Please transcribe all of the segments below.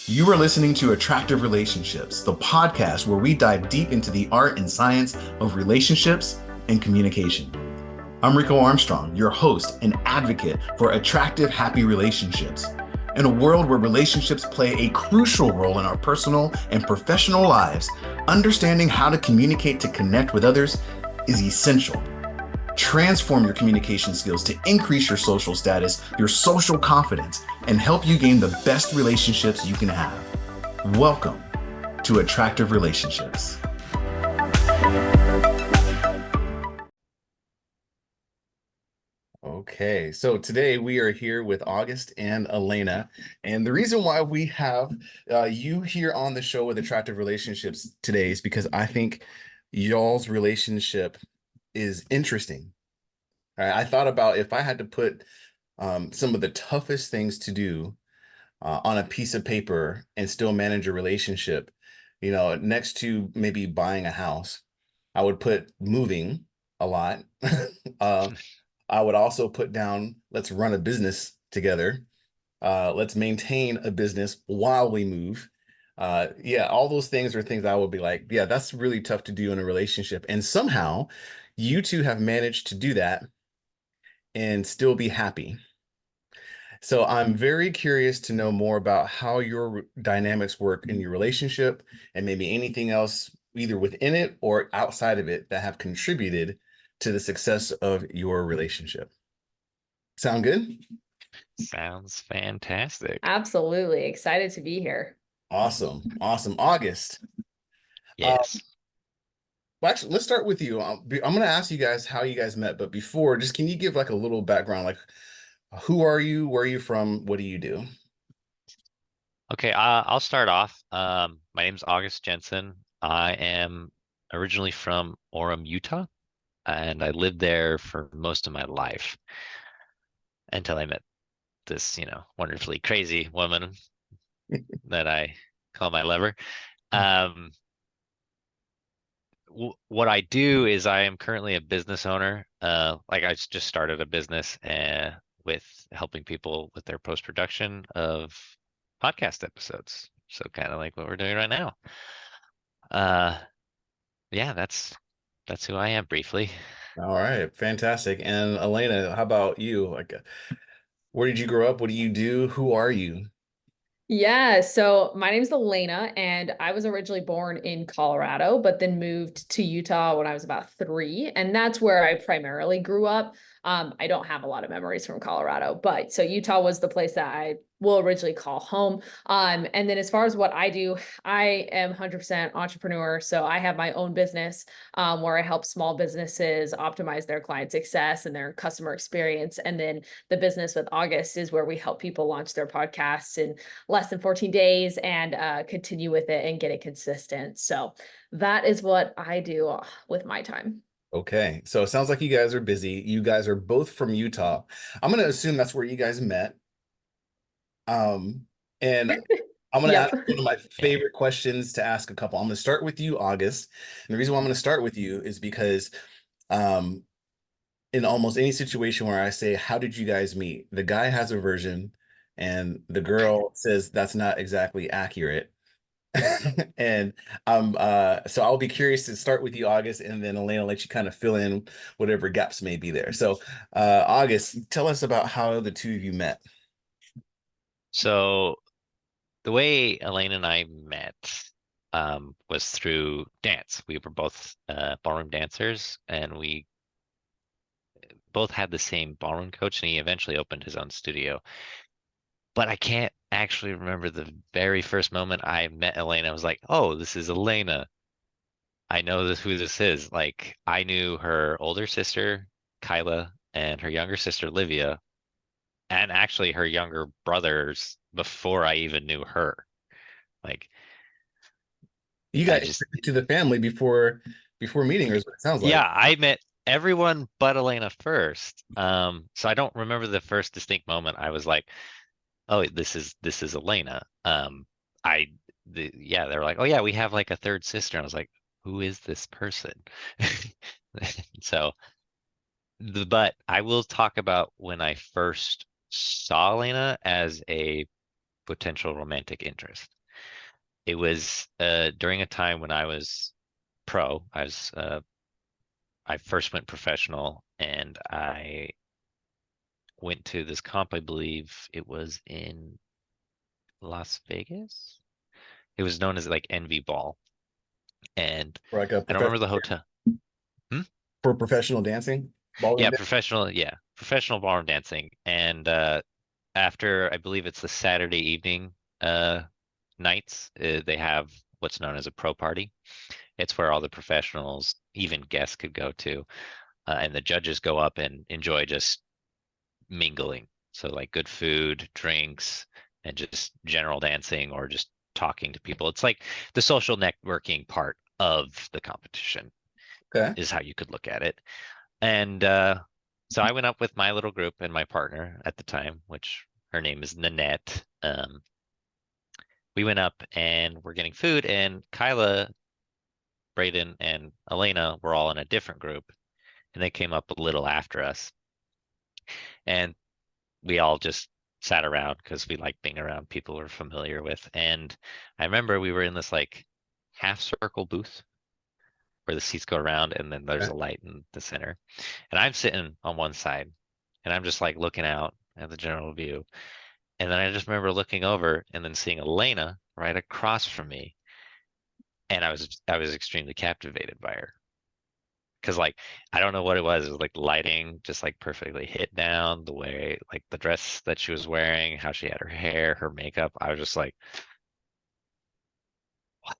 You are listening to Attractive Relationships, the podcast where we dive deep into the art and science of relationships and communication. I'm Rico Armstrong, your host and advocate for attractive, happy relationships. In a world where relationships play a crucial role in our personal and professional lives, understanding how to communicate to connect with others is essential. Transform your communication skills to increase your social status, your social confidence, and help you gain the best relationships you can have. Welcome to Attractive Relationships. Okay, so today we are here with August and Alayna. And the reason why we have you here on the show with Attractive Relationships today is because I think y'all's relationship is interesting. All right, I thought about if I had to put some of the toughest things to do on a piece of paper and still manage a relationship, next to maybe buying a house, I would put moving a lot. uh, I would also put down, let's run a business together. Let's maintain a business while we move. Yeah, all those things are things I would be like, yeah, that's really tough to do in a relationship. And somehow you two have managed to do that and still be happy. So I'm very curious to know more about how your dynamics work in your relationship and maybe anything else either within it or outside of it that have contributed to the success of your relationship. Sound good? Sounds fantastic. Absolutely. Excited to be here. Awesome. Awesome. August. Uh, Yes. well, actually, let's start with you. I'm going to ask you guys how you guys met, but before, just can you give like a little background? Like, who are you? Where are you from? What do you do? Okay, I'll start off. My name's August Jensen. I am originally from Orem, Utah, and I lived there for most of my life until I met this, wonderfully crazy woman that I call my lover. Um, what I do is I am currently a business owner. Like I just started a business with helping people with their post-production of podcast episodes. So kind of like what we're doing right now. Uh, yeah, that's who I am briefly. All right, fantastic. And Alayna, how about you? Like, where did you grow up? What do you do? Who are you? Yeah, so my name's Alayna, and I was originally born in Colorado, but then moved to Utah when I was about 3, and that's where I primarily grew up. I don't have a lot of memories from Colorado, but so Utah was the place that I will originally call home. And then as far as what I do, I am 100% entrepreneur, so I have my own business where I help small businesses optimize their client success and their customer experience, and then the business with August is where we help people launch their podcasts in less than 14 days and continue with it and get it consistent. So that is what I do with my time. Okay, so it sounds like you guys are busy. You guys are both from Utah. I'm going to assume that's where you guys met. And I'm going to ask Yep. one of my Yeah. favorite questions to ask a couple. I'm going to start with you, August. And the reason why I'm going to start with you is because um, in almost any situation where I say, how did you guys meet? The guy has a version and the girl says that's not exactly accurate. And so I'll be curious to start with you, August, and then Elena let you kind of fill in whatever gaps may be there. So August, tell us about how the two of you met. So the way Elaine and I met was through dance. We were both ballroom dancers, and we both had the same ballroom coach, and he eventually opened his own studio. But I can't actually remember the very first moment I met Elena. I was like, oh, this is Elena. I know who this is. Like, I knew her older sister, Kyla, and her younger sister, Livia, and actually her younger brothers before I even knew her. Like, You I got just, introduced to the family before meeting her, is what it sounds like. yeah, I met everyone but Elena first. So I don't remember the first distinct moment. I was like, oh, this is Elena. Yeah, they were like, oh yeah, we have like a third sister. And I was like, who is this person? So but I will talk about when I first saw Elena as a potential romantic interest. It was during a time when I was pro. I first went professional, and I went to this comp. I believe it was in Las Vegas. It was known as like Envy Ball, and For like a I don't remember professional the hotel. Hmm? for professional dancing, ballroom Yeah, dance. professional ballroom dancing. And after I believe it's the Saturday evening uh nights, they have what's known as a pro party. It's where all the professionals, even guests, could go to, and the judges go up and enjoy just mingling. So like good food, drinks, and just general dancing or just talking to people. It's like the social networking part of the competition Okay. is how you could look at it. And so I went up with my little group and my partner at the time, which her name is Nanette. We went up and we're getting food, and Kyla, Braden, and Alayna were all in a different group, and they came up a little after us. And we all just sat around because we like being around people we're familiar with. And I remember we were in this like half circle booth where the seats go around and then there's Okay. a light in the center. And I'm sitting on one side and I'm just like looking out at the general view. And then I just remember looking over and then seeing Elena right across from me. And I was extremely captivated by her. Cause like I don't know what it was like lighting just like perfectly hit down the way like the dress that she was wearing, how she had her hair, her makeup. I was just like, what?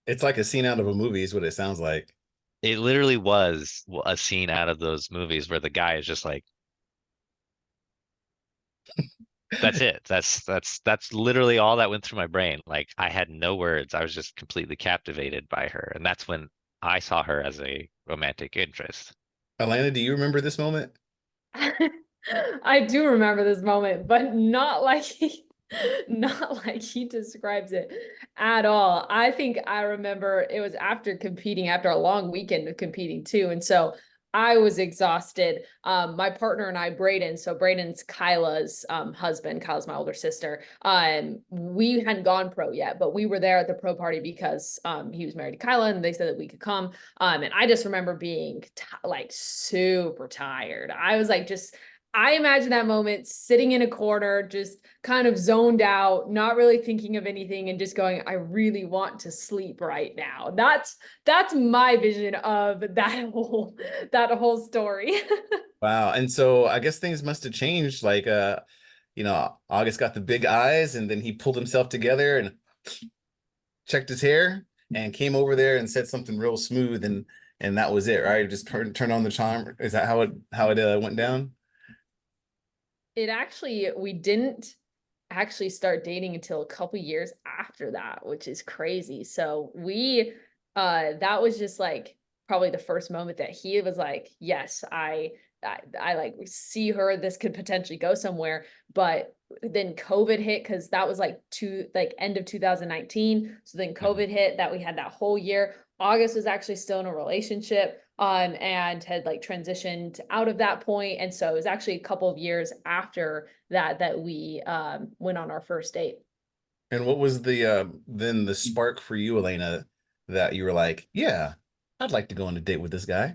It's like a scene out of a movie is what it sounds like. It literally was a scene out of those movies where the guy is just like, that's it. That's literally all that went through my brain. Like I had no words. I was just completely captivated by her. And that's when I saw her as a romantic interest. Atlanta, do you remember this moment? I do remember this moment, but not like not like he describes it at all. I think I remember it was after competing, after a long weekend of competing too. And so I was exhausted. My partner and I, Braden, so Braden's Kyla's husband, Kyla's my older sister. We hadn't gone pro yet, but we were there at the pro party because he was married to Kyla and they said that we could come. And I just remember being like super tired. I was like, I imagine that moment sitting in a corner, just kind of zoned out, not really thinking of anything and just going, I really want to sleep right now. That's my vision of that whole story. Wow. And so I guess things must have changed. Like August got the big eyes and then he pulled himself together and checked his hair and came over there and said something real smooth and that was it, right? Just turn on the charm. Is that how it went down? We didn't actually start dating until a couple years after that, which is crazy. So that was just like probably the first moment that he was like, yes, I like see her, this could potentially go somewhere. But then COVID hit because that was like end of 2019. So then Mhm. COVID hit that we had that whole year. August was actually still in a relationship and had like transitioned out of that point. And so it was actually a couple of years after that we went on our first date. And what was then the spark for you, Elena, that you were like, yeah, I'd like to go on a date with this guy?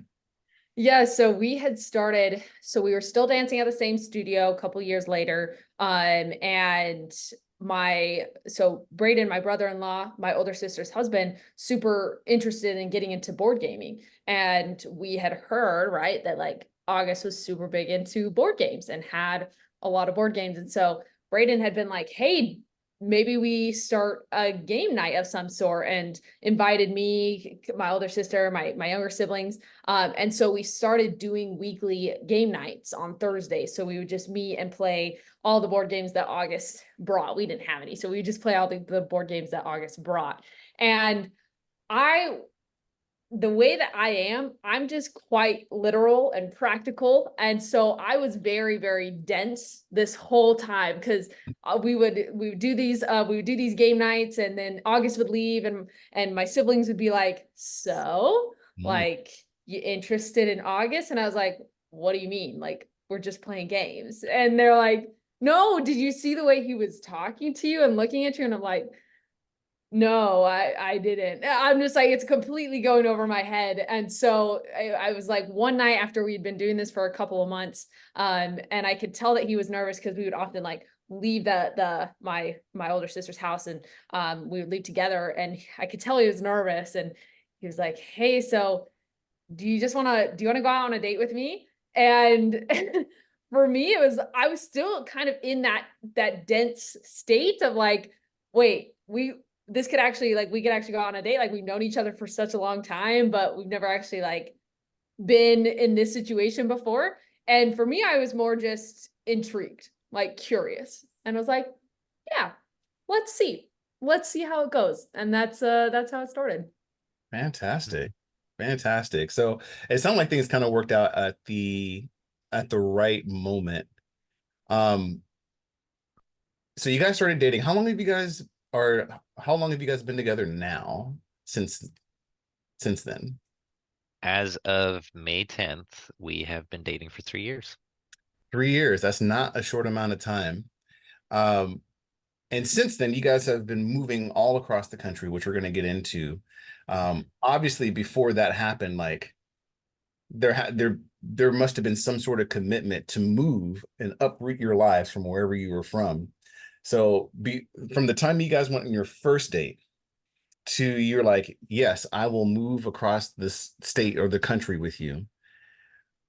Yeah, so we were still dancing at the same studio a couple years later. And Braden, my brother-in-law, my older sister's husband, super interested in getting into board gaming. And we had heard, right, that like August was super big into board games and had a lot of board games. And so Braden had been like, hey, maybe we start a game night of some sort, and invited me, my older sister, my younger siblings. And so we started doing weekly game nights on Thursdays. So we would just meet and play all the board games that August brought. We didn't have any. So we would just play all the board games that August brought. And I the way that I am, I'm just quite literal and practical. And so I was very, very dense this whole time because we would do these game nights, and then August would leave, and my siblings would be like, so Mm. like, you interested in August? And I was like, what do you mean? Like, we're just playing games. And they're like, No, did you see the way he was talking to you and looking at you? And I'm like, no, I didn't. I'm just like, it's completely going over my head. And so I was like, one night after we'd been doing this for a couple of months, and I could tell that he was nervous because we would often like leave my older sister's house, and we would leave together, and I could tell he was nervous, and he was like, "Hey, so do you want to go out on a date with me?" And for me, I was still kind of in that dense state of like, wait, this could actually, like, we could actually go on a date. Like, we've known each other for such a long time, but we've never actually like been in this situation before. And for me, I was more just intrigued, like curious. And I was like, yeah, let's see. Let's see how it goes. And that's how it started. Fantastic. Fantastic. So it sounded like things kind of worked out at the right moment. Um, so you guys started dating. How long have you guys been together now since then? As of May 10th, we have been dating for 3 years. 3 years. That's not a short amount of time. Um, and since then, you guys have been moving all across the country, which we're going to get into. Obviously, before that happened, like there must have been some sort of commitment to move and uproot your lives from wherever you were from. So from the time you guys went on your first date to you're like, yes, I will move across this state or the country with you.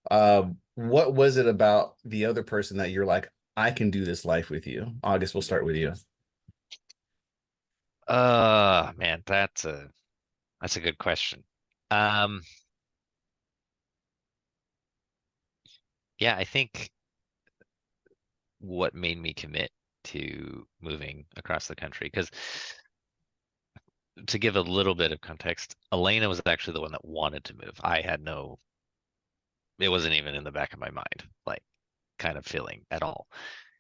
What was it about the other person that you're like, I can do this life with you? August, we'll start with you. Man, that's a good question. Um, yeah, I think what made me commit to moving across the country, because to give a little bit of context, Alayna was actually the one that wanted to move. It wasn't even in the back of my mind, like kind of feeling at all.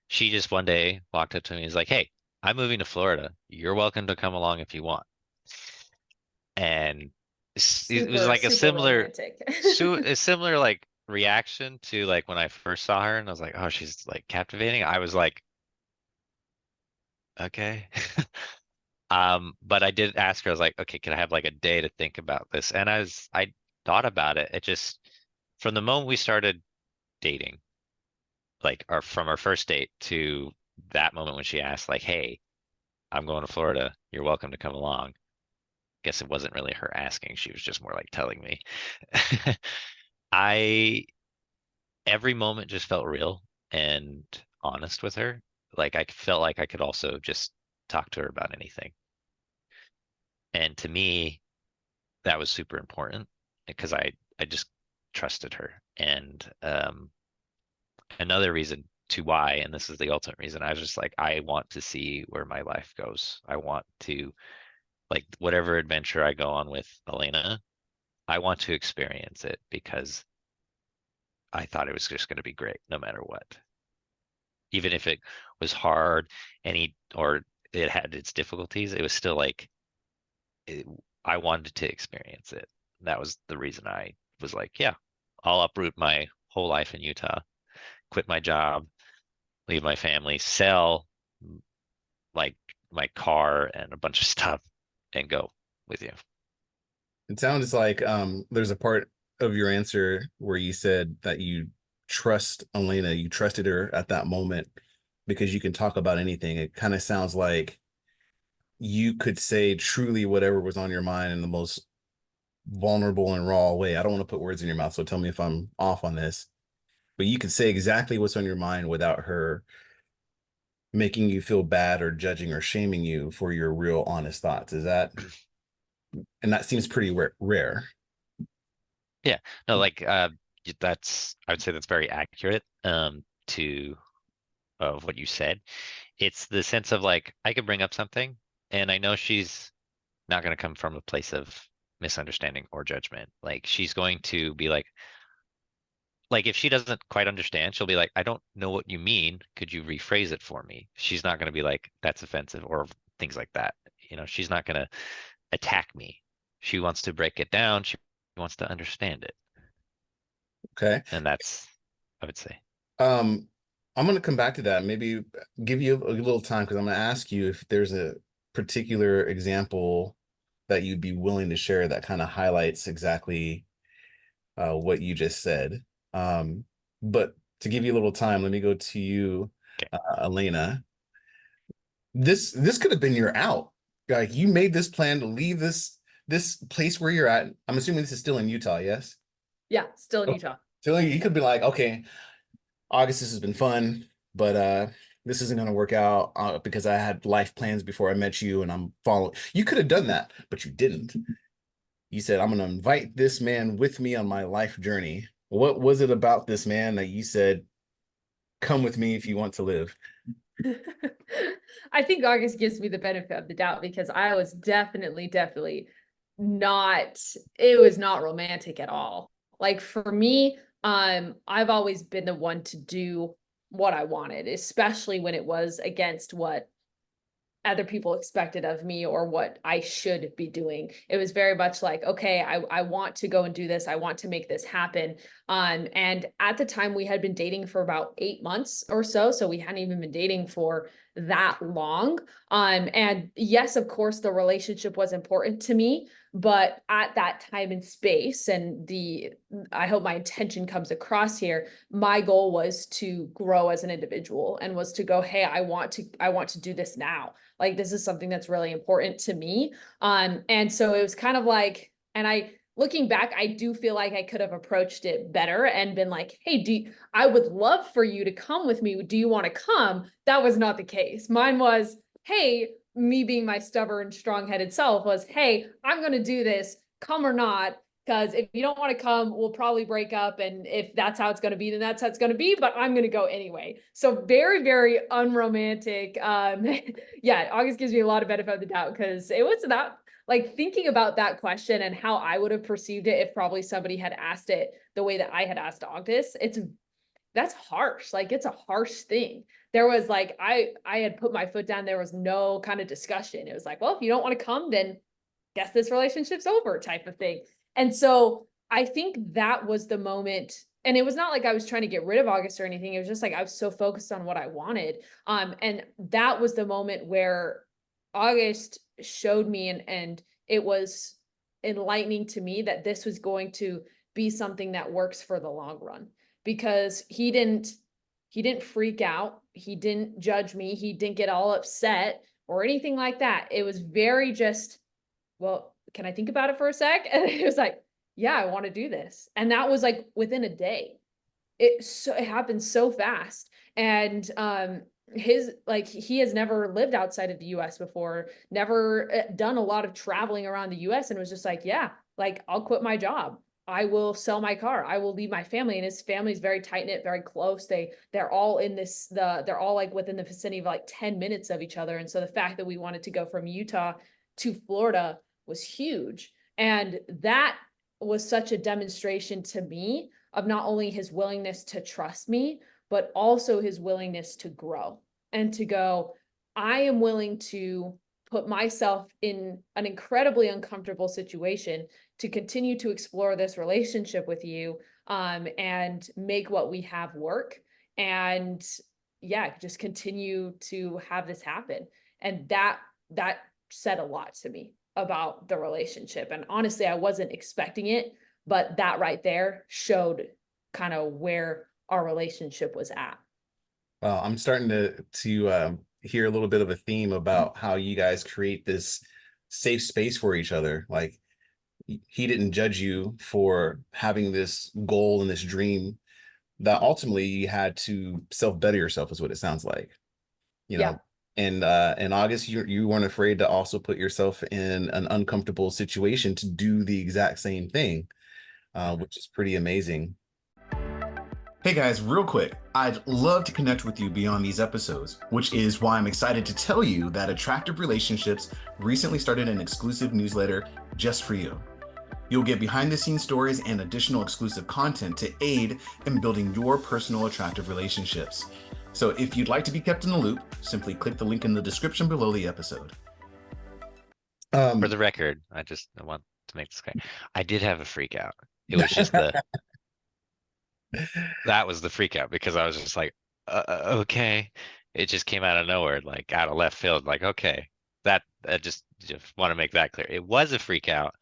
She just one day walked up to me and was like, "Hey, I'm moving to Florida. You're welcome to come along if you want." And it was Super, like super romantic. a similar like reaction to like when I first saw her and I was like, "Oh, she's like captivating." I was like, "Okay." But I did ask her, I was like, "Okay, can I have like a day to think about this?" And as I thought about it, it just from the moment we started dating, like from our first date to that moment when she asked, like, "Hey, I'm going to Florida. You're welcome to come along." Guess it wasn't really her asking. She was just more like telling me. I every moment just felt real and honest with her. Like I felt like I could also just talk to her about anything. And to me, that was super important because I just trusted her. And another reason to why, and this is the ultimate reason, I was just like, I want to see where my life goes. I want to like whatever adventure I go on with Alayna, I want to experience it because I thought it was just going to be great no matter what. Even if it was hard or it had its difficulties, it was still like it, I wanted to experience it. That was the reason I was like, yeah, I'll uproot my whole life in Utah, quit my job, leave my family, sell like my car and a bunch of stuff and go with you. It sounds like there's a part of your answer where you said that you trust Elena, you trusted her at that moment because you can talk about anything. It kind of sounds like you could say truly whatever was on your mind in the most vulnerable and raw way. I don't want to put words in your mouth, so tell me if I'm off on this. But you could say exactly what's on your mind without her making you feel bad or judging or shaming you for your real honest thoughts. Is that, and that seems pretty rare. Yeah, no, like I would say that's very accurate to of what you said. It's the sense of like I could bring up something and I know she's not going to come from a place of misunderstanding or judgment. Like she's going to be like if she doesn't quite understand, she'll be like, I don't know what you mean. Could you rephrase it for me? She's not going to be like, that's offensive or things like that. She's not going to attack me. She wants to break it down. She wants to understand it. Okay. And that's, I would say. Um, I'm gonna come back to that. Maybe give you a little time because I'm gonna ask you if there's a particular example that you'd be willing to share that kind of highlights exactly what you just said. Um, but to give you a little time, let me go to you, Okay. Alayna. This could have been your out. Like you made this plan to leave this place where you're at. I'm assuming this is still in Utah, yes? Yeah, still in Okay. Utah. So you could be like, okay, August, this has been fun, but this isn't gonna work out because I had life plans before I met you, and I'm following. You could have done that, but you didn't. You said, I'm gonna invite this man with me on my life journey. What was it about this man that you said, come with me if you want to live? I think August gives me the benefit of the doubt because I was definitely not, it was not romantic at all. Like for me, I've always been the one to do what I wanted, especially when it was against what other people expected of me or what I should be doing. It was very much like, okay, I want to go and do this. I want to make this happen. And at the time we had been dating for about 8 months or so. So we hadn't even been dating for that long. And yes, of course, the relationship was important to me, but at that time and space, and I hope my intention comes across here, my goal was to grow as an individual and was to go, hey, I want to do this now. Like this is something that's really important to me. And so it was kind of like, and looking back, I do feel like I could have approached it better and been like, hey, I would love for you to come with me. Do you want to come? That was not the case. Mine was, hey, me being my stubborn, strong-headed self was, hey, I'm going to do this, come or not. Because if you don't want to come, we'll probably break up. And if that's how it's going to be, then that's how it's going to be. But I'm going to go anyway. So very, very unromantic. Yeah, August gives me a lot of benefit of the doubt because it was not like thinking about that question and how I would have perceived it if probably somebody had asked it the way that I had asked August. That's harsh. Like it's a harsh thing. There was like I had put my foot down. There was no kind of discussion. It was like, well, if you don't want to come, then guess this relationship's over type of thing. And so I think that was the moment. And it was not like I was trying to get rid of August or anything. It was just like I was so focused on what I wanted. And that was the moment where August showed me and it was enlightening to me that this was going to be something that works for the long run because he didn't freak out, he didn't judge me, he didn't get all upset or anything like that. It was very just, well, can I think about it for a sec? And it was like, yeah, I want to do this. And that was like within a day. It happened so fast. And he has never lived outside of the US before, never done a lot of traveling around the US, and was just like, yeah, like I'll quit my job. I will sell my car. I will leave my family. And his family is very tight knit, very close. They're all in they're all like within the vicinity of like 10 minutes of each other. And so the fact that we wanted to go from Utah to Florida was huge. And that was such a demonstration to me of not only his willingness to trust me, but also his willingness to grow and to go, I am willing to put myself in an incredibly uncomfortable situation to continue to explore this relationship with you, and make what we have work. And yeah, just continue to have this happen. And that said a lot to me about the relationship. And honestly, I wasn't expecting it, but that right there showed kind of where our relationship was at. Well, I'm starting to hear a little bit of a theme about how you guys create this safe space for each other. Like he didn't judge you for having this goal and this dream that ultimately you had to self-better yourself, is what it sounds like. You Yeah. know, and in August, you weren't afraid to also put yourself in an uncomfortable situation to do the exact same thing, which is pretty amazing. Hey guys, real quick, I'd love to connect with you beyond these episodes, which is why I'm excited to tell you that Attractive Relationships recently started an exclusive newsletter just for you. You'll get behind the scenes stories and additional exclusive content to aid in building your personal attractive relationships. So if you'd like to be kept in the loop, simply click the link in the description below the episode. For the record, I want to make this clear. I did have a freak out. It was just that was the freak out because I was just like, okay. It just came out of nowhere, like out of left field. Like, okay, that just want to make that clear. It was a freak out.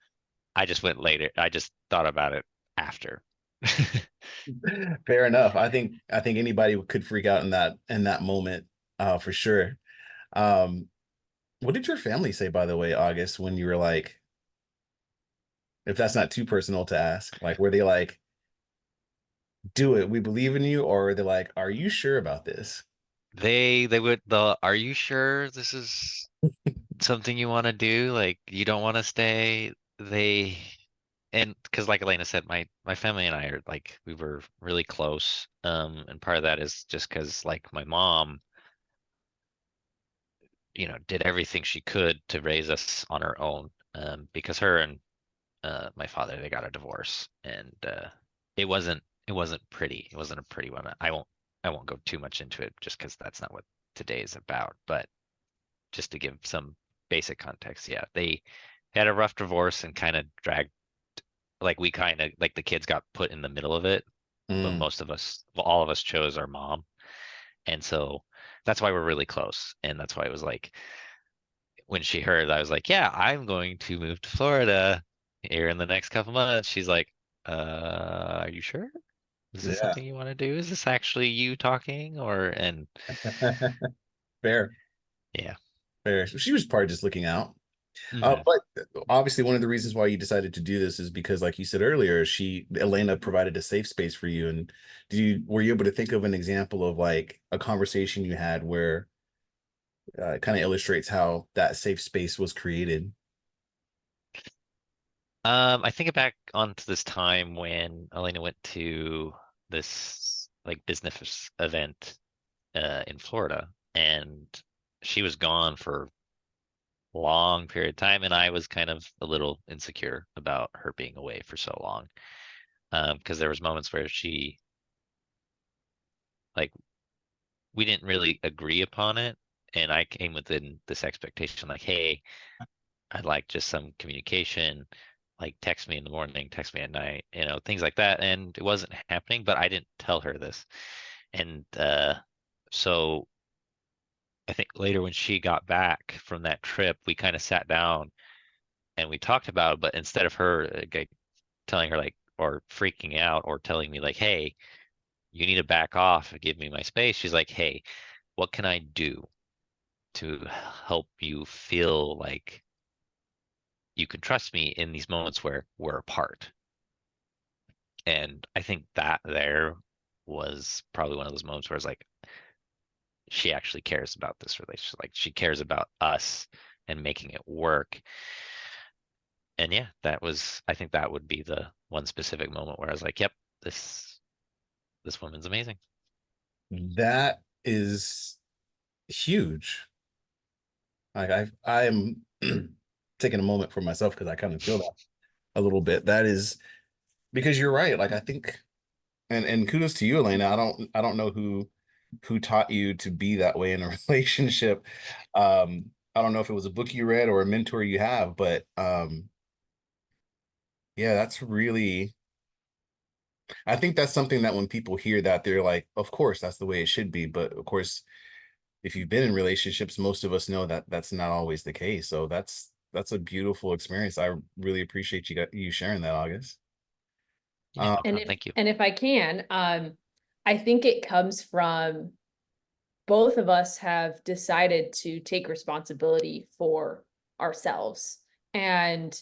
I just went later. I just thought about it after. Fair enough. I think anybody could freak out in that moment, for sure. Um, what did your family say, by the way, August, when you were like, if that's not too personal to ask, like, were they like, do it, we believe in you, or are they like, are you sure about this? They would are you sure this is something you want to do? Like you don't want to stay? They and because like Elena said, my family and I are like we were really close. And part of that is just because like my mom, did everything she could to raise us on her own. Because her and my father, they got a divorce, and it wasn't pretty. It wasn't a pretty one. I won't go too much into it just because that's not what today is about. But just to give some basic context, yeah, they had a rough divorce and kind of dragged, like we kind of like the kids got put in the middle of it, but Mm, most of us, well, all of us chose our mom, and so that's why we're really close, and that's why it was like when she heard, I was like, yeah, I'm going to move to Florida here in the next couple months. She's like, are you sure? Is this yeah. something you want to do? Is this actually you talking? And Fair, yeah. fair. So she was probably just looking out. Hmm. But obviously, one of the reasons why you decided to do this is because, like you said earlier, Alayna provided a safe space for you. And were you able to think of an example of like a conversation you had where it kind of illustrates how that safe space was created? I think back onto this time when Elena went to this like business event in Florida, and she was gone for a long period of time, and I was kind of a little insecure about her being away for so long. Because there was moments where she like we didn't really agree upon it, and I came within this expectation like, hey, I'd like just some communication, like text me in the morning, text me at night, things like that. And it wasn't happening, but I didn't tell her this. And so I think later when she got back from that trip, we kind of sat down and we talked about it, but instead of her like, telling her like or freaking out or telling me like, hey, you need to back off and give me my space, she's like, hey, what can I do to help you feel like you can trust me in these moments where we're apart? And I think that there was probably one of those moments where it's like she actually cares about this relationship. Like she cares about us and making it work. And yeah, I think that would be the one specific moment where I was like, yep, this woman's amazing. That is huge. Like I'm taking a moment for myself because I kind of feel that a little bit. That is because you're right. Like I think, and kudos to you, Elena. I don't know who taught you to be that way in a relationship. I don't know if it was a book you read or a mentor you have, but yeah, that's really. I think that's something that when people hear that, they're like, of course, that's the way it should be. But of course, if you've been in relationships, most of us know that that's not always the case. So that's a beautiful experience. I really appreciate you sharing that, August. Yeah, Um, no And problem. if Thank you. and if I can, I think it comes from both of us have decided to take responsibility for ourselves. And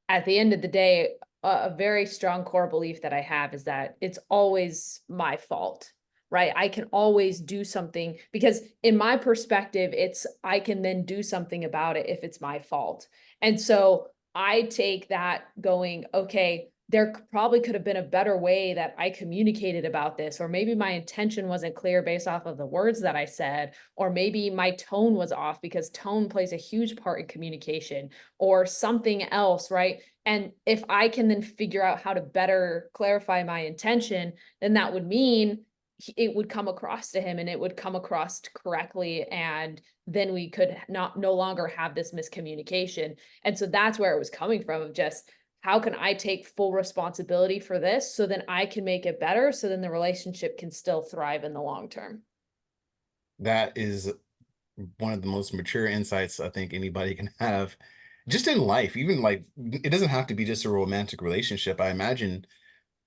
at the end of the day, a very strong core belief that I have is that it's always my fault, right? I can always do something because, in my perspective, I can then do something about it if it's my fault. And so I take that going, okay, there probably could have been a better way that I communicated about this, or maybe my intention wasn't clear based off of the words that I said, or maybe my tone was off because tone plays a huge part in communication, or something else, right? And if I can then figure out how to better clarify my intention, then that would mean it would come across to him and it would come across correctly, and then we could not no longer have this miscommunication. And so that's where it was coming from, of just how can I take full responsibility for this so then I can make it better so then the relationship can still thrive in the long term. That is one of the most mature insights I think anybody can have just in life. Even like it doesn't have to be just a romantic relationship. I imagine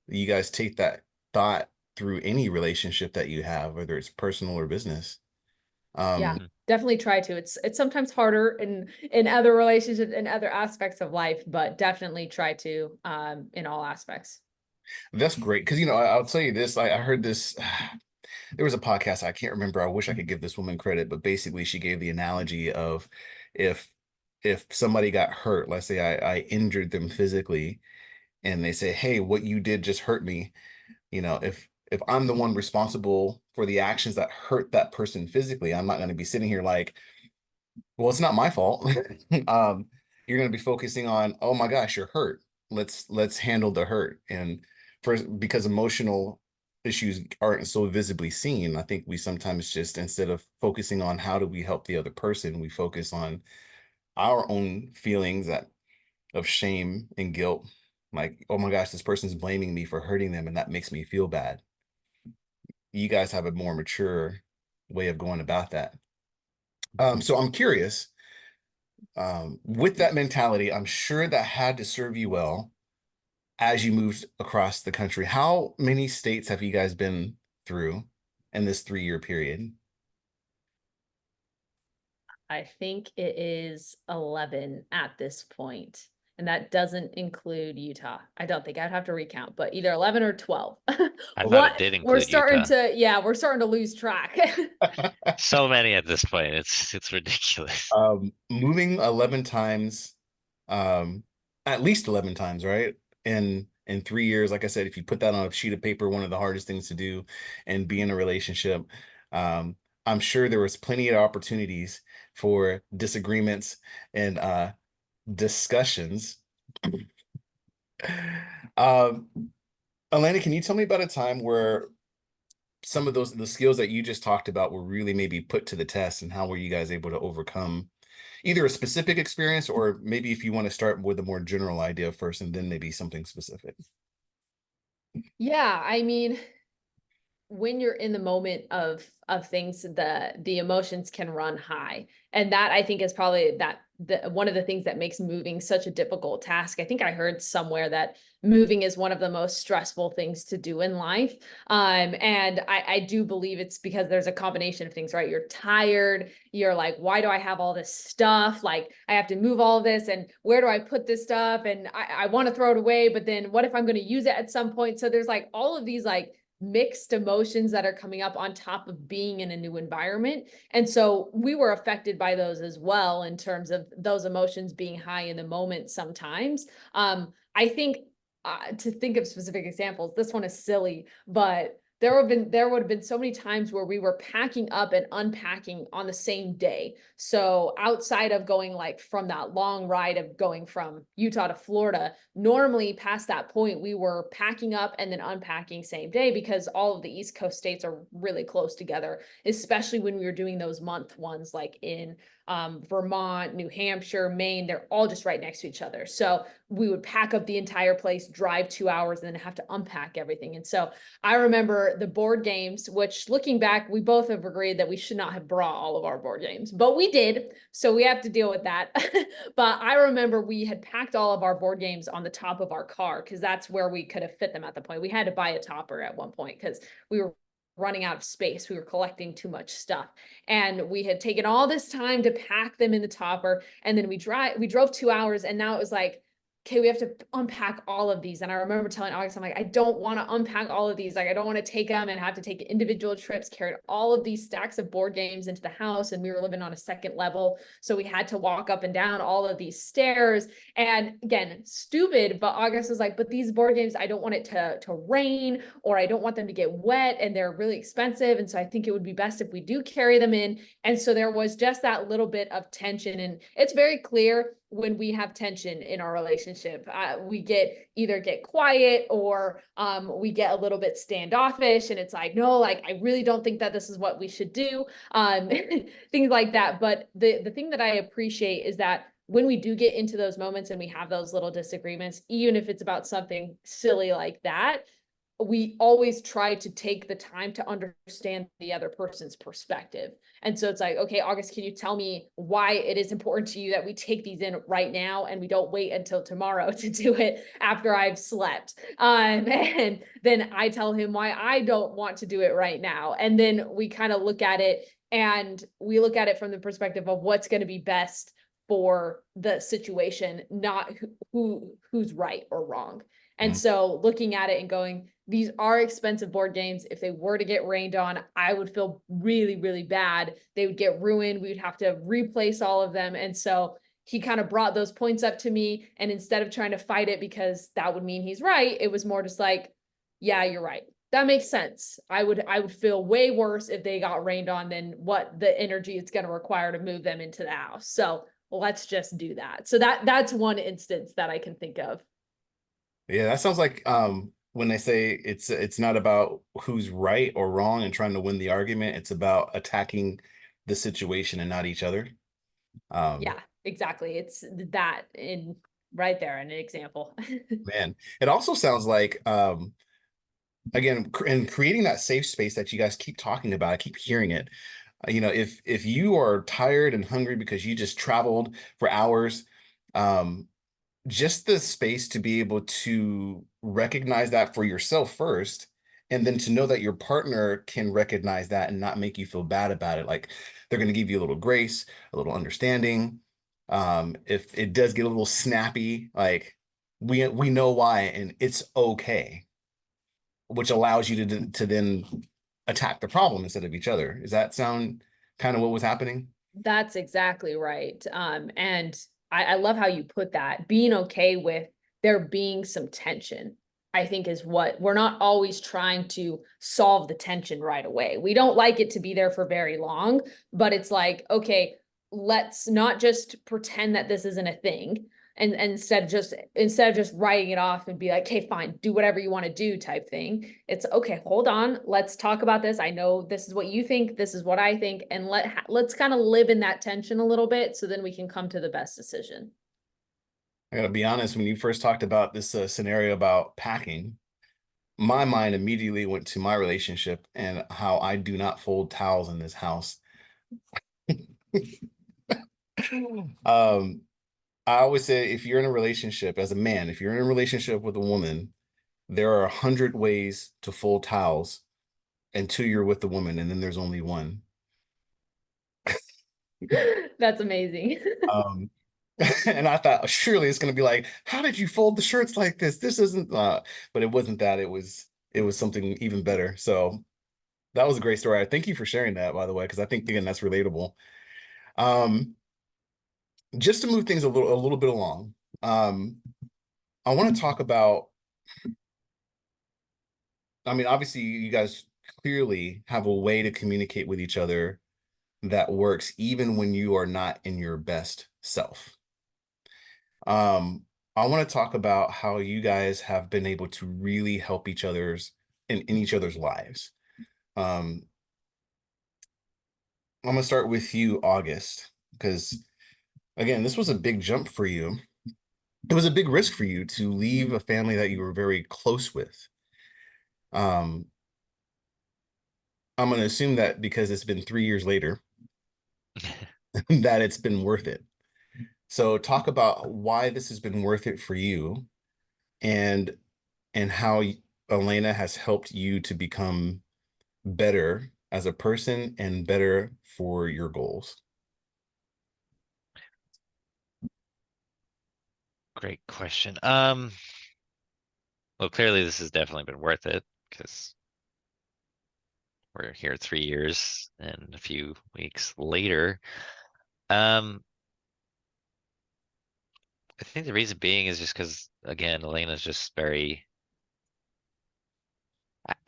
you guys take that thought through any relationship that you have, whether it's personal or business. Yeah, Um, Mhm. definitely try to. It's sometimes harder in other relationships and other aspects of life, but definitely try to in all aspects. that's great because I'll tell you this. I heard this. There was a podcast I can't remember. I wish I could give this woman credit, but basically she gave the analogy of if if somebody got hurt, let's say I injured them physically, and they say, "Hey, what you did just hurt me." If I'm the one responsible for the actions that hurt that person physically, I'm not going to be sitting here like, well, it's not my fault. um, you're going to be focusing on, oh my gosh, you're hurt. Let's handle the hurt. And because emotional issues aren't so visibly seen, I think we sometimes just instead of focusing on how do we help the other person, we focus on our own feelings of shame and guilt. Like, oh my gosh, this person's blaming me for hurting them, and that makes me feel bad. You guys have a more mature way of going about that. So I'm curious, with that mentality, I'm sure that had to serve you well as you moved across the country. How many states have you guys been through in this 3-year period? I think it is 11 at this point, and that doesn't include Utah. I don't think I'd have to recount, but either 11 or 12. I thought it What did we're include starting Utah. to, yeah, we're starting to lose track. So many at this point. It's ridiculous. Moving 11 times, um, at least 11 times, right? In 3 years, like I said, if you put that on a sheet of paper, one of the hardest things to do and be in a relationship. Um, I'm sure there was plenty of opportunities for disagreements and discussions. Um, Alayna, can you tell me about a time where some of the skills that you just talked about were really maybe put to the test, and how were you guys able to overcome either a specific experience, or maybe if you want to start with a more general idea first and then maybe something specific? Yeah, I mean, when you're in the moment of things, the emotions can run high, and that I think is probably the one of the things that makes moving such a difficult task. I think I heard somewhere that moving is one of the most stressful things to do in life, and I do believe it's because there's a combination of things, right? You're tired, you're like, why do I have all this stuff? Like, I have to move all of this, and where do I put this stuff? And I want to throw it away, but then what if I'm going to use it at some point? So there's like all of these like mixed emotions that are coming up on top of being in a new environment. And so we were affected by those as well, in terms of those emotions being high in the moment sometimes. I think to think of specific examples, this one is silly, but there would have been so many times where we were packing up and unpacking on the same day. So outside of going like from that long ride of going from Utah to Florida, normally past that point we were packing up and then unpacking same day, because all of the East Coast states are really close together, especially when we were doing those month ones like in Vermont, New Hampshire, Maine. They're all just right next to each other. So we would pack up the entire place, drive 2 hours, and then have to unpack everything. And so I remember the board games, which looking back, we both have agreed that we should not have brought all of our board games, but we did. So we have to deal with that. But I remember we had packed all of our board games on the top of our car, because that's where we could have fit them at the point. We had to buy a topper at one point because we were running out of space. We were collecting too much stuff. And we had taken all this time to pack them in the topper. And then we drove 2 hours, and now it was like, okay, we have to unpack all of these. And I remember telling August, I'm like, I don't want to unpack all of these. Like, I don't want to take them and have to take individual trips, carried all of these stacks of board games into the house. And we were living on a second level. So we had to walk up and down all of these stairs. And again, stupid, but August was like, but these board games, I don't want it to rain, or I don't want them to get wet, and they're really expensive. And so I think it would be best if we do carry them in. And so there was just that little bit of tension. And it's very clear when we have tension in our relationship, we either get quiet, or we get a little bit standoffish, and it's like, no, like, I really don't think that this is what we should do, things like that. But the thing that I appreciate is that when we do get into those moments and we have those little disagreements, even if it's about something silly like that, we always try to take the time to understand the other person's perspective. And so it's like, okay, August, can you tell me why it is important to you that we take these in right now and we don't wait until tomorrow to do it after I've slept? And then I tell him why I don't want to do it right now. And then we kind of look at it, and we look at it from the perspective of what's going to be best for the situation, not who's right or wrong. And Mm. so looking at it and going, these are expensive board games. If they were to get rained on, I would feel really, really bad. They would get ruined. We would have to replace all of them. And so he kind of brought those points up to me. And instead of trying to fight it because that would mean he's right, it was more just like, yeah, you're right. That makes sense. I would feel way worse if they got rained on than what the energy it's going to require to move them into the house. So let's just do that. So that's one instance that I can think of. Yeah, that sounds like when they say it's not about who's right or wrong and trying to win the argument, it's about attacking the situation and not each other. Um, Yeah, exactly. It's that in right there, an example. man, it also sounds like again, and creating that safe space that you guys keep talking about, I keep hearing it. You know, if you are tired and hungry because you just traveled for hours, um, just the space to be able to recognize that for yourself first, and then to know that your partner can recognize that and not make you feel bad about it. Like they're going to give you a little grace, a little understanding. If it does get a little snappy, like we know why, and it's okay, which allows you to then attack the problem instead of each other. Does that sound kind of what was happening? That's exactly right. And I love how you put that. Being okay with there being some tension, I think, is what we're not always trying to solve the tension right away. We don't like it to be there for very long, but it's like, okay, let's not just pretend that this isn't a thing. And instead of just writing it off and be like, okay, fine, do whatever you want to do type thing. It's okay, hold on, let's talk about this. I know this is what you think, this is what I think, and let's kind of live in that tension a little bit so then we can come to the best decision. I gotta be honest, when you first talked about this scenario about packing, my mind immediately went to my relationship and how I do not fold towels in this house. Um, I always say if you're in a relationship as a man, if you're in a relationship with a woman, there are 100 ways to fold towels until you're with the woman, and then there's only one. That's amazing. Um, and I thought surely it's gonna be like, how did you fold the shirts like this? This isn't but it wasn't that. It was something even better. So that was a great story. Thank you for sharing that, by the way, because I think again that's relatable. Um, just to move things a little bit along, um, I want to talk about. I mean, obviously, you guys clearly have a way to communicate with each other that works even when you are not in your best self. Um, I want to talk about how you guys have been able to really help each other's in each other's lives. Um, I'm gonna start with you, August, because again, this was a big jump for you. It was a big risk for you to leave a family that you were very close with. Um, I'm gonna assume that because it's been 3 years later, that it's been worth it. So talk about why this has been worth it for you and how Alayna has helped you to become better as a person and better for your goals. Great question. Well, clearly this has definitely been worth it because we're here 3 years and a few weeks later. Um, I think the reason being is just because, again, Elena's just very.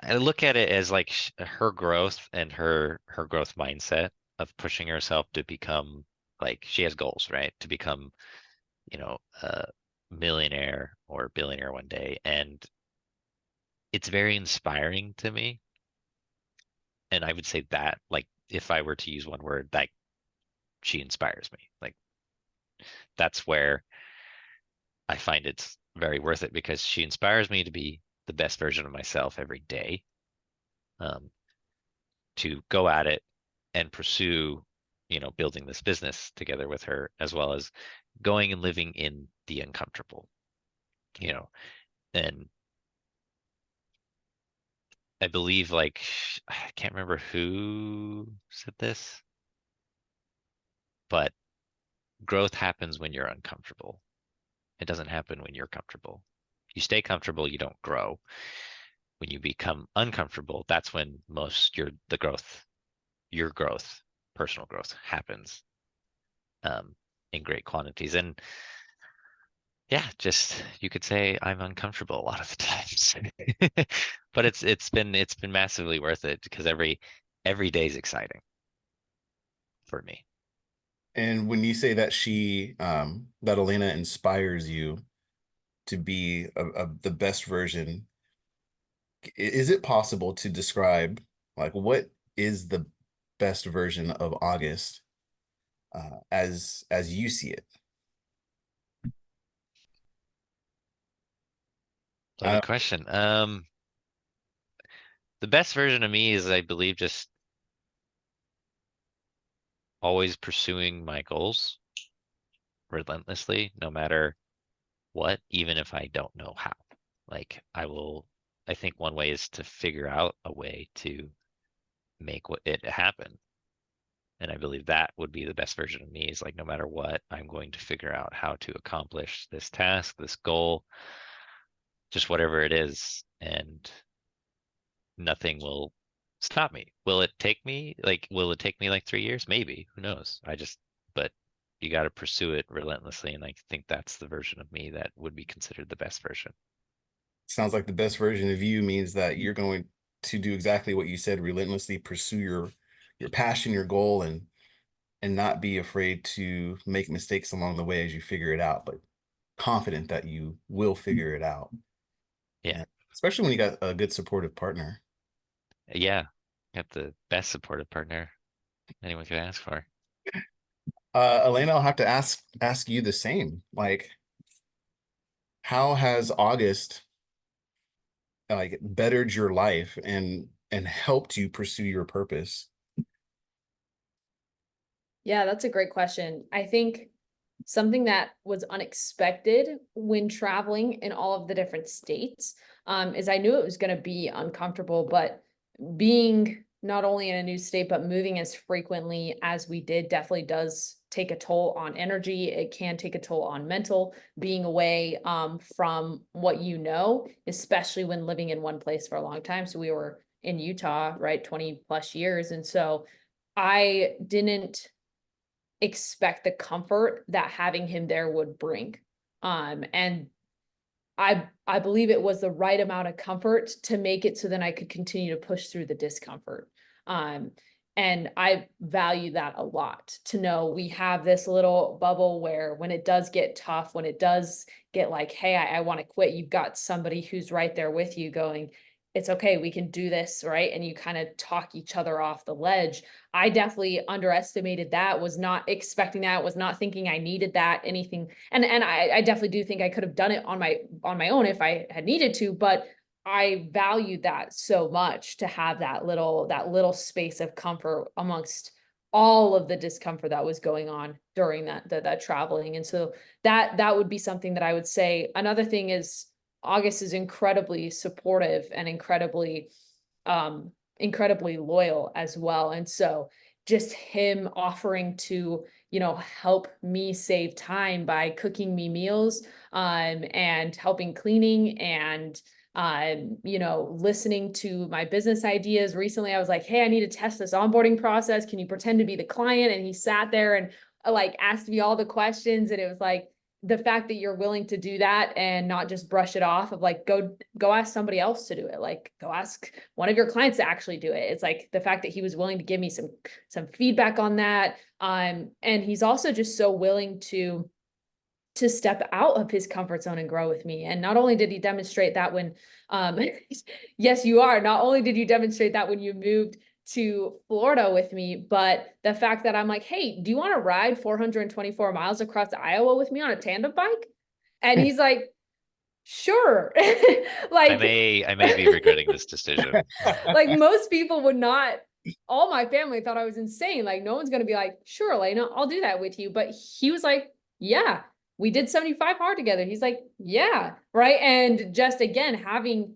I look at it as like her growth and her growth mindset of pushing herself to become like she has goals, right? To become, a millionaire or billionaire one day, and it's very inspiring to me. And I would say that, like, if I were to use one word, like, she inspires me. Like, that's where I find it's very worth it because she inspires me to be the best version of myself every day, um, to go at it and pursue, building this business together with her, as well as going and living in the uncomfortable, you know, and I believe, like, I can't remember who said this, but growth happens when you're uncomfortable. It doesn't happen when you're comfortable. You stay comfortable, you don't grow. When you become uncomfortable, that's when your growth, personal growth happens, in great quantities. And yeah, just you could say I'm uncomfortable a lot of the times, but it's been massively worth it because every day is exciting for me. And when you say that that Alayna inspires you to be the best version, is it possible to describe like what is the best version of August as you see it? Loaded question. The best version of me is, I believe, just always pursuing my goals relentlessly, no matter what, even if I don't know how. Like I think one way is to figure out a way to make it happen. And I believe that would be the best version of me, is like, no matter what, I'm going to figure out how to accomplish this task, this goal, just whatever it is. And nothing will stop me. Will it take me like 3 years? Maybe, who knows? But you got to pursue it relentlessly. And I think that's the version of me that would be considered the best version. Sounds like the best version of you means that you're going to do exactly what you said, relentlessly pursue your passion, your goal, and not be afraid to make mistakes along the way as you figure it out, but confident that you will figure it out. Yeah. And especially when you got a good supportive partner. Yeah. Got the best supportive partner anyone could ask for. Alayna, I'll have to ask you the same. Like, how has August like bettered your life and helped you pursue your purpose? Yeah, that's a great question. I think something that was unexpected when traveling in all of the different states, is I knew it was going to be uncomfortable, but being not only in a new state, but moving as frequently as we did definitely does take a toll on energy. It can take a toll on mental, being away from what you know, especially when living in one place for a long time. So we were in Utah, right, 20 plus years. And so I didn't expect the comfort that having him there would bring. And I believe it was the right amount of comfort to make it so then I could continue to push through the discomfort. Um, and I value that a lot, to know we have this little bubble where when it does get tough, when it does get like, hey, I want to quit, you've got somebody who's right there with you going, it's okay, we can do this, right? And you kind of talk each other off the ledge. I definitely underestimated that, was not expecting that, was not thinking I needed that, anything. And I definitely do think I could have done it on my own if I had needed to, but I valued that so much, to have that little space of comfort amongst all of the discomfort that was going on during that traveling. And so that would be something that I would say. Another thing is August is incredibly supportive and incredibly loyal as well. And so just him offering to, help me save time by cooking me meals, and helping cleaning, and listening to my business ideas. Recently, I was like, hey, I need to test this onboarding process. Can you pretend to be the client? And he sat there and like asked me all the questions. And it was like, the fact that you're willing to do that and not just brush it off of like, go ask somebody else to do it. Like, go ask one of your clients to actually do it. It's like the fact that he was willing to give me some feedback on that. And he's also just so willing to step out of his comfort zone and grow with me. And not only did he demonstrate that when, yes, you are. Not only did you demonstrate that when you moved to Florida with me, but the fact that I'm like, hey, do you want to ride 424 miles across Iowa with me on a tandem bike? And he's like, sure. I Like, may be regretting this decision. like most people would not, all my family thought I was insane. Like, no one's gonna be like, sure, Elena, I'll do that with you. But he was like, yeah, we did 75 hard together. He's like, yeah, right. And just again, having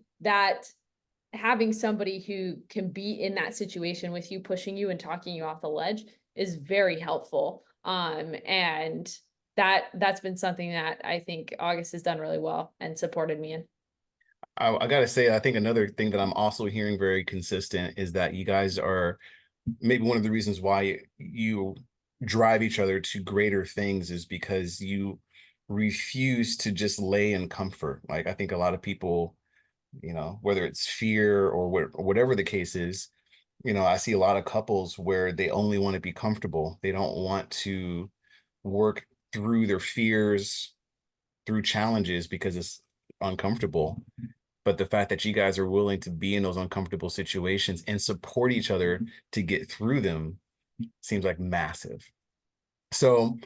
somebody who can be in that situation with you, pushing you and talking you off the ledge is very helpful. And that's been something that I think August has done really well and supported me in. I gotta say, I think another thing that I'm also hearing very consistent is that you guys are maybe one of the reasons why you drive each other to greater things is because you refuse to just lay in comfort. Like I think a lot of people, whether it's fear or whatever the case is, I see a lot of couples where they only want to be comfortable. They don't want to work through their fears, through challenges because it's uncomfortable. But the fact that you guys are willing to be in those uncomfortable situations and support each other to get through them seems like massive. So,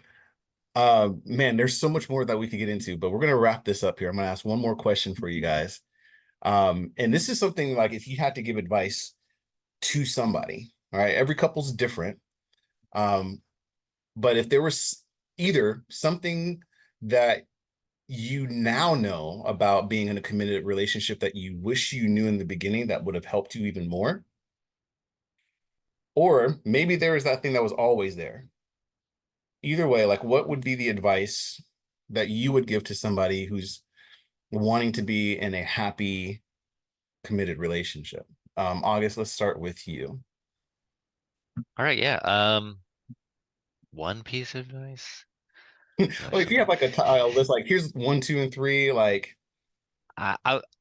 man, there's so much more that we could get into, but we're gonna wrap this up here. I'm gonna ask one more question for you guys. And this is something like if you had to give advice to somebody, all right, every couple's different. Um, but if there was either something that you now know about being in a committed relationship that you wish you knew in the beginning that would have helped you even more, or maybe there was that thing that was always there. Either way, like what would be the advice that you would give to somebody who's wanting to be in a happy, committed relationship? August, let's start with you. All right, yeah. One piece of advice. Well, There's if so you have like much. a list, like here's 1, 2, and 3, like yeah.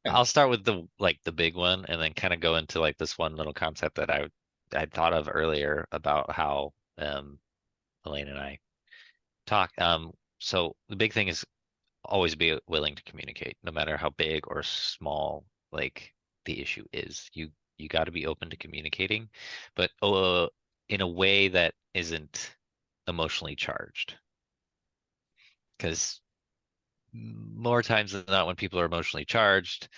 I'll start with the big one, and then kind of go into like this one little concept that I thought of earlier about how Elaine and I talk. So the big thing is always be willing to communicate, no matter how big or small like the issue is. You got to be open to communicating, but in a way that isn't emotionally charged. Because more times than not, when people are emotionally charged,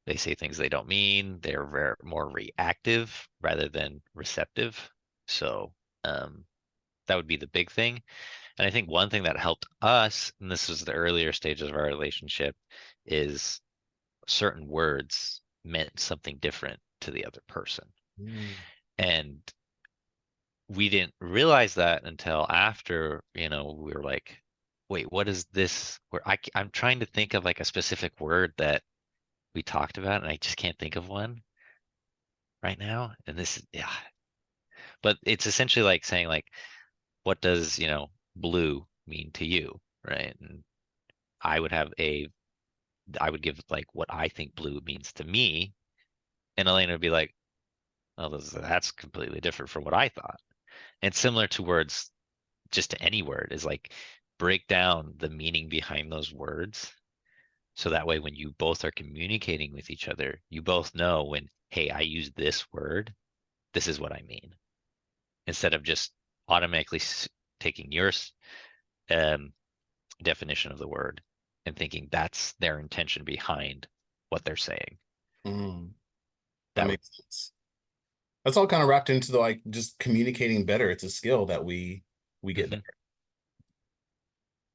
they say things they don't mean. They're more reactive rather than receptive. So that would be the big thing. And I think one thing that helped us, and this was the earlier stages of our relationship, is certain words meant something different to the other person. Mm, And we didn't realize that until after, we were like, wait, what is this? I'm trying to think of like a specific word that we talked about, and I just can't think of one right now. And this is, yeah, but it's essentially like saying like, what does, blue mean to you, right? And I would have I would give like what I think blue means to me, and Elena would be like, oh, that's completely different from what I thought. And similar to words, just to any word, is like break down the meaning behind those words. So that way, when you both are communicating with each other, you both know when, hey, I use this word, this is what I mean, instead of just automatically taking your um, definition of the word and thinking that's their intention behind what they're saying. mm, that That would. makes sense. That's all kind of wrapped into the like just communicating better. It's a skill that we get better. Mhm.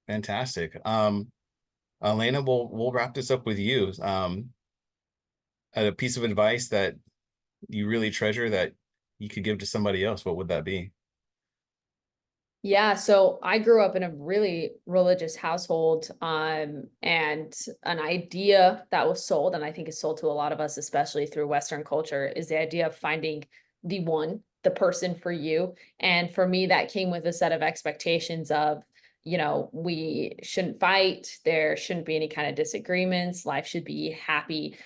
Fantastic. Alayna, we'll wrap this up with you. A piece of advice that you really treasure that you could give to somebody else, what would that be? Yeah, so I grew up in a really religious household, and an idea that was sold, and I think is sold to a lot of us, especially through Western culture, is the idea of finding the one, the person for you. And for me, that came with a set of expectations of, we shouldn't fight, there shouldn't be any kind of disagreements, life should be happy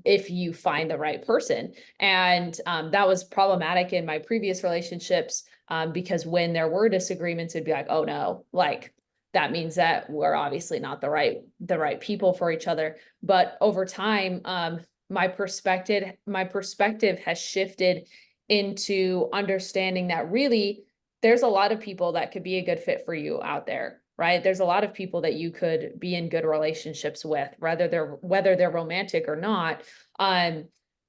if you find the right person. And that was problematic in my previous relationships, because when there were disagreements, it'd be like, oh no, like that means that we're obviously not the right people for each other. But over time, my perspective has shifted into understanding that really there's a lot of people that could be a good fit for you out there. right? There's a lot of people that you could be in good relationships with, whether they're romantic or not.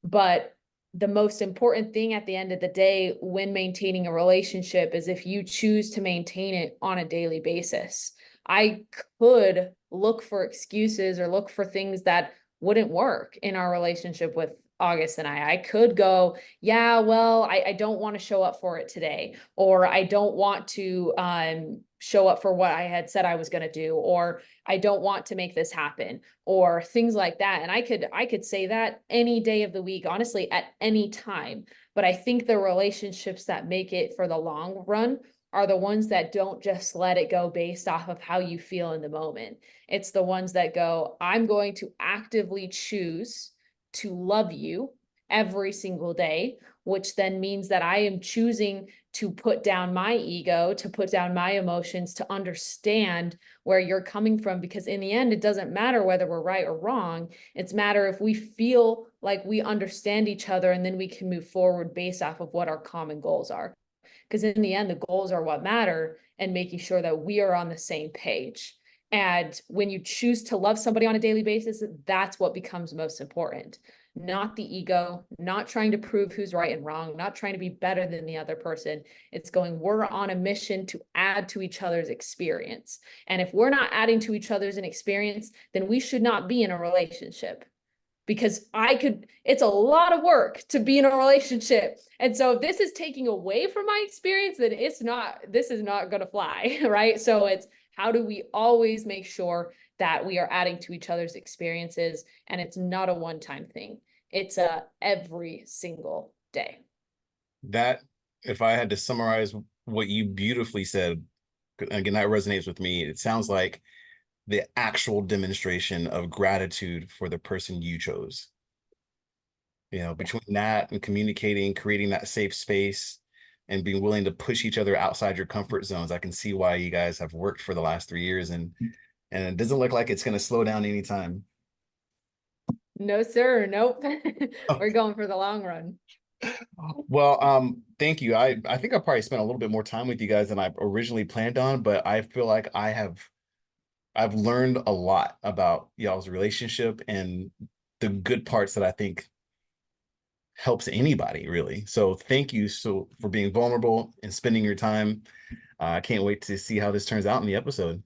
But the most important thing at the end of the day when maintaining a relationship is if you choose to maintain it on a daily basis. I could look for excuses or look for things that wouldn't work in our relationship with August and I. I could go, yeah, well, I don't want to show up for it today, or I don't want to show up for what I had said I was going to do, or I don't want to make this happen, or things like that. And I could say that any day of the week, honestly, at any time. But I think the relationships that make it for the long run are the ones that don't just let it go based off of how you feel in the moment. It's the ones that go, I'm going to actively choose to love you every single day, which then means that I am choosing to put down my ego, to put down my emotions, to understand where you're coming from. Because in the end, it doesn't matter whether we're right or wrong. It's matter if we feel like we understand each other, and then we can move forward based off of what our common goals are. Because in the end, the goals are what matter, and making sure that we are on the same page. And when you choose to love somebody on a daily basis, that's what becomes most important. Not the ego, not trying to prove who's right and wrong, not trying to be better than the other person. It's going, we're on a mission to add to each other's experience. And if we're not adding to each other's experience, then we should not be in a relationship. Because it's a lot of work to be in a relationship. And so if this is taking away from my experience, then this is not going to fly, right? So it's, how do we always make sure that we are adding to each other's experiences, and it's not a one-time thing. It's every single day. That, if I had to summarize what you beautifully said, again, that resonates with me. It sounds like the actual demonstration of gratitude for the person you chose. Between that and communicating, creating that safe space, and being willing to push each other outside your comfort zones, I can see why you guys have worked for the last 3 years, and it doesn't look like it's going to slow down anytime. No, sir. Nope. We're going for the long run. Well, thank you. I think I probably spent a little bit more time with you guys than I originally planned on, but I feel like I've learned a lot about y'all's relationship and the good parts that I think helps anybody, really. So thank you for being vulnerable and spending your time. I can't wait to see how this turns out in the episode.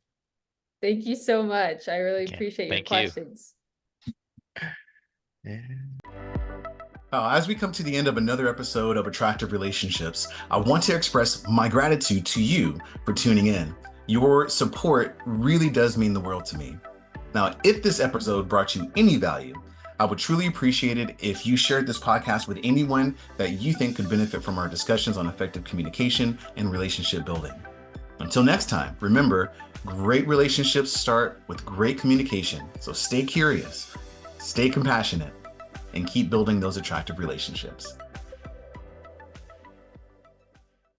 Thank you so much. I really appreciate your Thank you. questions. Yeah. As we come to the end of another episode of Attractive Relationships, I want to express my gratitude to you for tuning in. Your support really does mean the world to me. Now, if this episode brought you any value, I would truly appreciate it if you shared this podcast with anyone that you think could benefit from our discussions on effective communication and relationship building. Until next time, remember, great relationships start with great communication. So stay curious, stay compassionate, and keep building those attractive relationships.